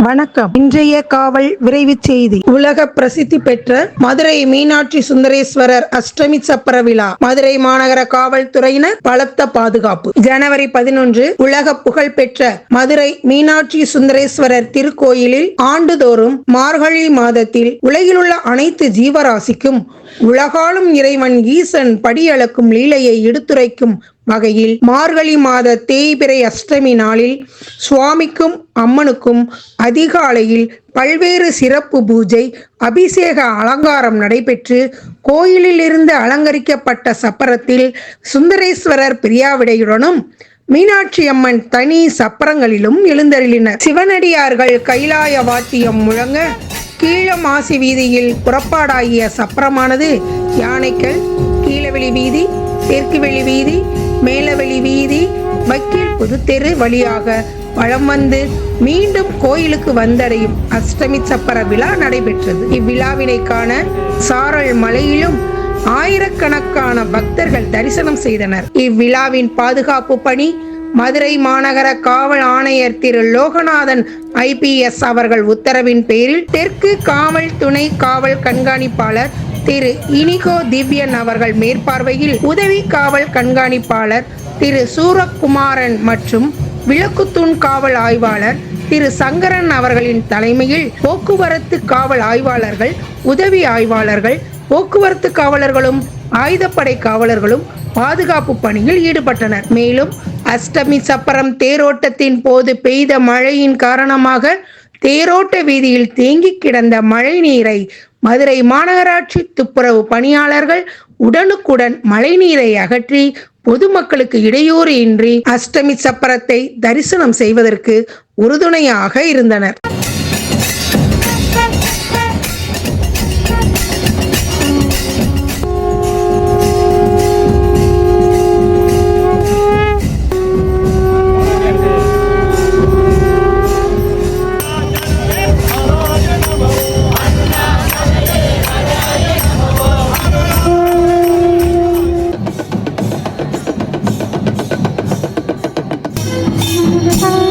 வணக்கம். இன்றைய காவல் விரைவு செய்தி. உலக பிரசித்தி பெற்ற மதுரை மீனாட்சி சுந்தரேஸ்வரர் அஷ்டமி சப்பர விழா. மதுரை மாநகர காவல்துறையினர் பலத்த பாதுகாப்பு. ஜனவரி 11 உலக புகழ் பெற்ற மதுரை மீனாட்சி சுந்தரேஸ்வரர் திருக்கோயிலில் ஆண்டுதோறும் மார்கழி மாதத்தில் உலகிலுள்ள அனைத்து ஜீவராசிக்கும் உலகாளும் இறைவன் ஈசன் படியளக்கும் லீலையை எடுத்துரைக்கும் வகையில் மார்கழி மாத தேய்பிறை அஷ்டமி நாளில் சுவாமிக்கும் அம்மனுக்கும் அதிகாலையில் பல்வேறு சிறப்பு பூஜை, அபிஷேக அலங்காரம் நடைபெற்று கோயிலில் இருந்து அலங்கரிக்கப்பட்ட சப்பரத்தில் சுந்தரேஸ்வரர் பிரியாவிடையுடனும் மீனாட்சி அம்மன் தனி சப்பரங்களிலும் எழுந்தருளினர். சிவனடியார்கள் கைலாய வாத்தியம் முழங்க கீழமாசி வீதியில் புறப்பாடாகிய சப்பரமானது யானைக்கல், கீழவெளி வீதி, தெற்கு வெளி வீதி, மேலவெளி வீதி, வக்கீல் புதுத்தெரு வழியாக வலம் வந்து மீண்டும் கோயிலுக்கு வந்தடையும் அஷ்டமி சப்பர விழா நடைபெற்றது. இவ்விழாவினை காண சாரல் மலையிலும் ஆயிரக்கணக்கான பக்தர்கள் தரிசனம் செய்தனர். இவ்விழாவின் பாதுகாப்பு பணி மதுரை மாநகர காவல் ஆணையர் திரு லோகநாதன் IPS அவர்கள் உத்தரவின் பேரில் தெற்கு காவல் துணை காவல் கண்காணிப்பாளர் திரு இனிகோ திவ்யன் அவர்கள் மேற்பார்வையில் உதவி காவல் கண்காணிப்பாளர் திரு சூரக்குமாரன் மற்றும் விளக்குத்தூண் காவல் ஆய்வாளர் திரு சங்கரன் அவர்களின் தலைமையில் போக்குவரத்து காவல் ஆய்வாளர்கள், உதவி ஆய்வாளர்கள், போக்குவரத்து காவலர்களும் ஆயுதப்படை காவலர்களும் பாதுகாப்பு பணியில் ஈடுபட்டனர். மேலும் அஷ்டமி சப்பரம் தேரோட்டத்தின் போது பெய்த மழையின் காரணமாக தேரோட்ட வீதியில் தேங்கி கிடந்த மழை நீரை மதுரை மாநகராட்சி துப்புரவு பணியாளர்கள் உடனுக்குடன் மழை நீரை அகற்றி பொதுமக்களுக்கு இடையூறு இன்றி அஷ்டமி சப்பரத்தை தரிசனம் செய்வதற்கு உறுதுணையாக இருந்தனர். Thank you.